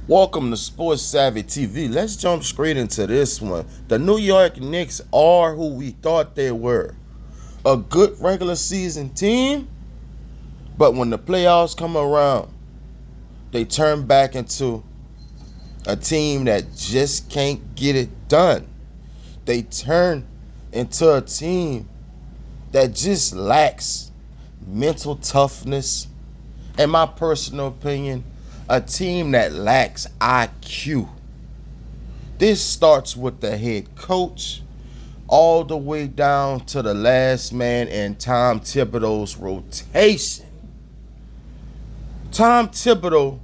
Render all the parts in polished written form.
Welcome to Sports Savvy TV. Let's jump straight into this one. The New York Knicks are who we thought they were. A good regular season team, but when the playoffs come around, they turn back into a team that just can't get it done. They turn into a team that just lacks mental toughness. In my personal opinion, a team that lacks IQ. This starts with the head coach all the way down to the last man in Tom Thibodeau's rotation. Tom Thibodeau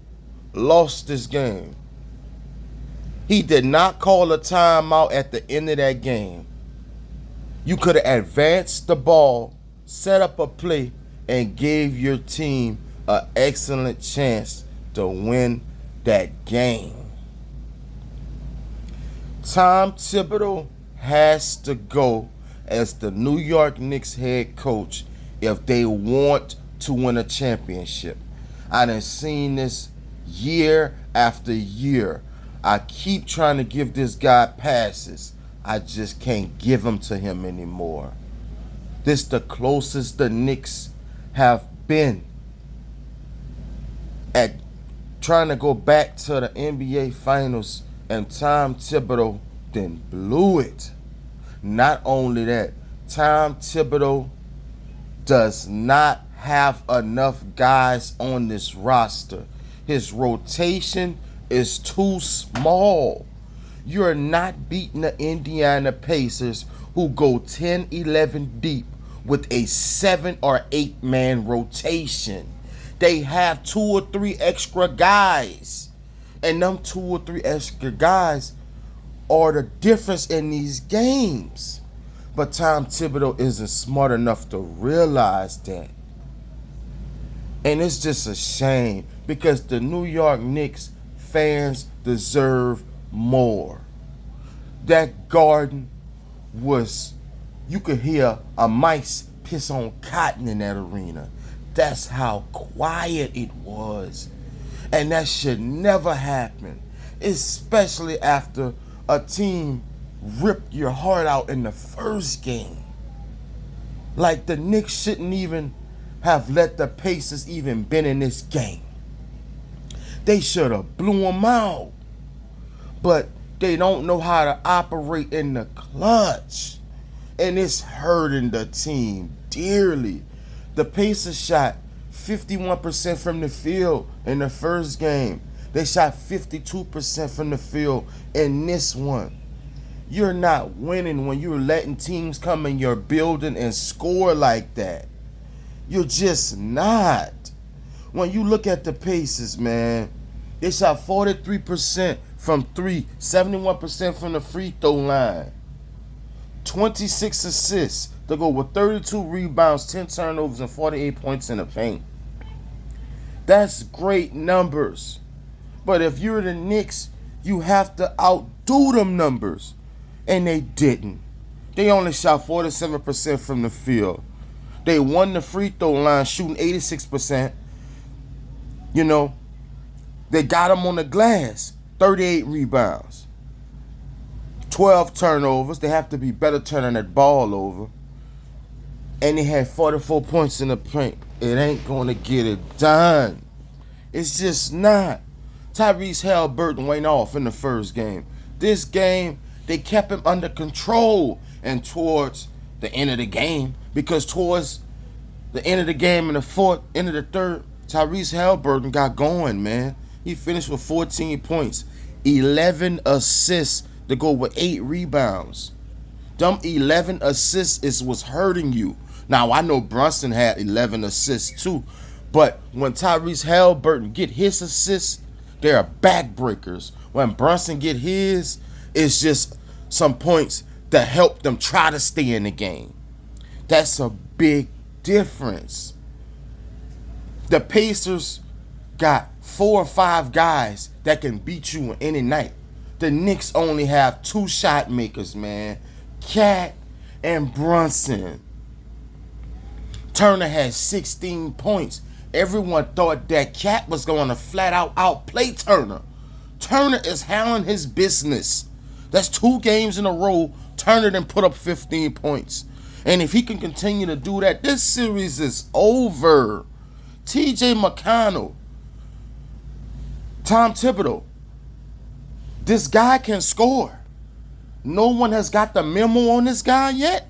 lost this game. He did not call a timeout at the end of that game. You could have advanced the ball, set up a play, and gave your team an excellent chance to win that game. Tom Thibodeau has to go as the New York Knicks head coach if they want to win a championship. I done seen this year after year. I keep trying to give this guy passes. I just can't give them to him anymore. This the closest the Knicks have been at trying to go back to the NBA Finals, and Tom Thibodeau then blew it. Not only that, Tom Thibodeau does not have enough guys on this roster. His rotation is too small. You're not beating the Indiana Pacers, who go 10-11 deep with a 7 or 8 man rotation. They have 2 or 3 extra guys. And them 2 or 3 extra guys are the difference in these games. But Tom Thibodeau isn't smart enough to realize that. And it's just a shame because the New York Knicks fans deserve more. That Garden was, you could hear a mice piss on cotton in that arena. That's how quiet it was. And that should never happen, especially after a team ripped your heart out in the first game. Like the Knicks shouldn't even have let the Pacers even been in this game. They should have blew them out. But they don't know how to operate in the clutch. And it's hurting the team dearly. The Pacers shot 51% from the field in the first game. They shot 52% from the field in this one. You're not winning when you're letting teams come in your building and score like that. You're just not. When you look at the Pacers, man, they shot 43% from 3, 71% from the free throw line. 26 assists to go with 32 rebounds, 10 turnovers, and 48 points in the paint. That's great numbers. But if you're the Knicks, you have to outdo them numbers. And they didn't. They only shot 47% from the field. They won the free throw line shooting 86%. You know, they got them on the glass. 38 rebounds. 12 turnovers. They have to be better turning that ball over. And they had 44 points in the paint. It ain't going to get it done. It's just not. Tyrese Halliburton went off in the first game. This game, they kept him under control. And towards the end of the game, because towards the end of the game in the fourth, end of the third, Tyrese Halliburton got going, man. He finished with 14 points, 11 assists to go with 8 rebounds. Them 11 assists was hurting you. Now, I know Brunson had 11 assists too, but when Tyrese Halliburton get his assists, they are backbreakers. When Brunson get his, it's just some points that help them try to stay in the game. That's a big difference. The Pacers got 4 or 5 guys that can beat you any night. The Knicks only have 2 shot makers, man. Cat and Brunson. Turner had 16 points. Everyone thought that Cat was going to flat out outplay Turner. Turner is handling his business. That's 2 games in a row. Turner done put up 15 points. And if he can continue to do that, this series is over. TJ McConnell, Tom Thibodeau, this guy can score. No one has got the memo on this guy yet.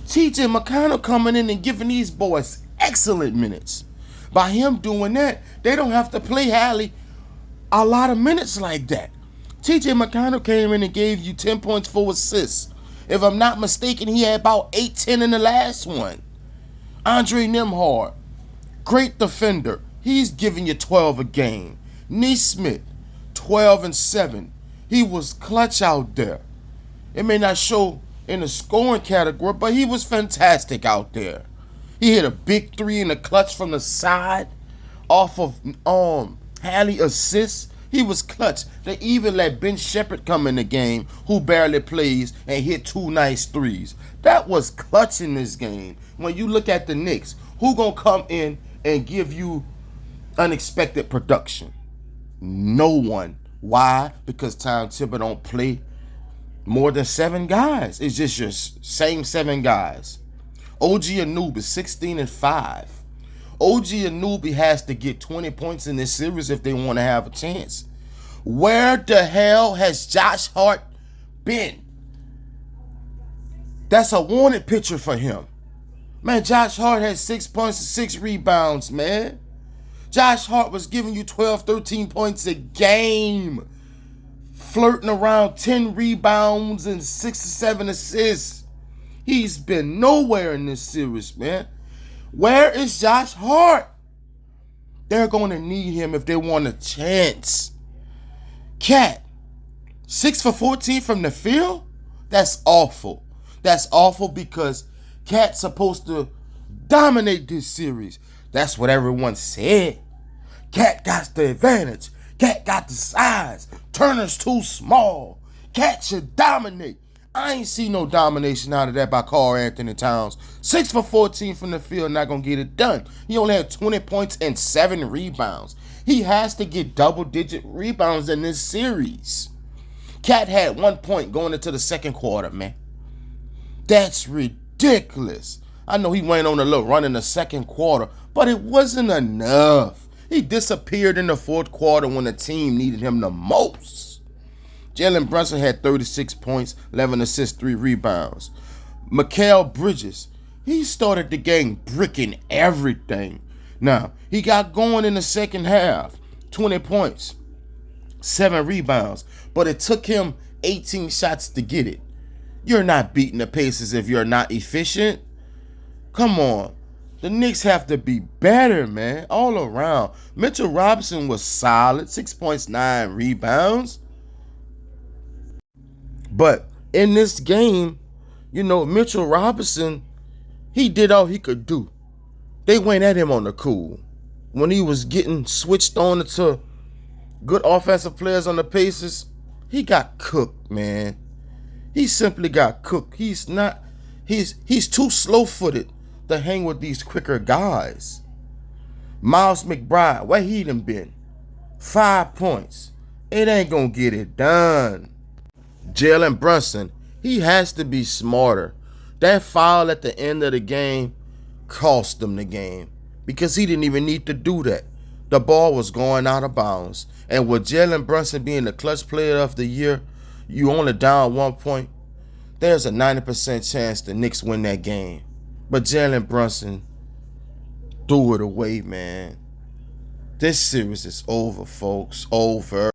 TJ McConnell coming in and giving these boys excellent minutes. By him doing that, they don't have to play Hallie a lot of minutes like that. TJ McConnell came in and gave you 10 points, 4 assists. If I'm not mistaken, he had about 8, 10 in the last one. Andre Nembhard, great defender. He's giving you 12 a game. Neesmith, 12 and 7. He was clutch out there. It may not show in the scoring category, but he was fantastic out there. He hit a big 3 in the clutch from the side off of Hallie assists. He was clutch. They even let Ben Shepherd come in the game, who barely plays, and hit 2 nice 3s. That was clutch in this game. When you look at the Knicks, who gonna come in and give you unexpected production? No one. Why? Because Tom Thibodeau don't play more than 7 guys. It's just your same 7 guys. OG Anunoby, 16 and 5. OG Anunoby has to get 20 points in this series if they want to have a chance. Where the hell has Josh Hart been? That's a wanted picture for him. Man, Josh Hart had 6 points and 6 rebounds, man. Josh Hart was giving you 12, 13 points a game. Flirting around 10 rebounds and 6 to 7 assists. He's been nowhere in this series, man. Where is Josh Hart? They're going to need him if they want a chance. Cat, 6 for 14 from the field? That's awful. That's awful because Cat's supposed to dominate this series. That's what everyone said. Cat got the advantage. Cat got the size. Turner's too small. Cat should dominate. I ain't see no domination out of that by Karl Anthony Towns. 6 for 14 from the field, not going to get it done. He only had 20 points and 7 rebounds. He has to get double-digit rebounds in this series. Cat had 1 point going into the second quarter, man. That's ridiculous. I know he went on a little run in the second quarter, but it wasn't enough. He disappeared in the fourth quarter when the team needed him the most. Jalen Brunson had 36 points, 11 assists, 3 rebounds. Mikal Bridges, he started the game bricking everything. Now, he got going in the second half, 20 points, 7 rebounds, but it took him 18 shots to get it. You're not beating the Pacers if you're not efficient. Come on. The Knicks have to be better, man, all around. Mitchell Robinson was solid, 6 points, 9 rebounds. But in this game, Mitchell Robinson, he did all he could do. They went at him on the cool. When he was getting switched on to good offensive players on the Pacers, he got cooked, man. He simply got cooked. He's too slow-footed to hang with these quicker guys. Miles McBride, where he done been? 5 points. It ain't gonna get it done. Jalen Brunson, he has to be smarter. That foul at the end of the game cost him the game because he didn't even need to do that. The ball was going out of bounds. And with Jalen Brunson being the clutch player of the year, you only down 1 point, there's a 90% chance the Knicks win that game. But Jalen Brunson threw it away, man. This series is over, folks. Over.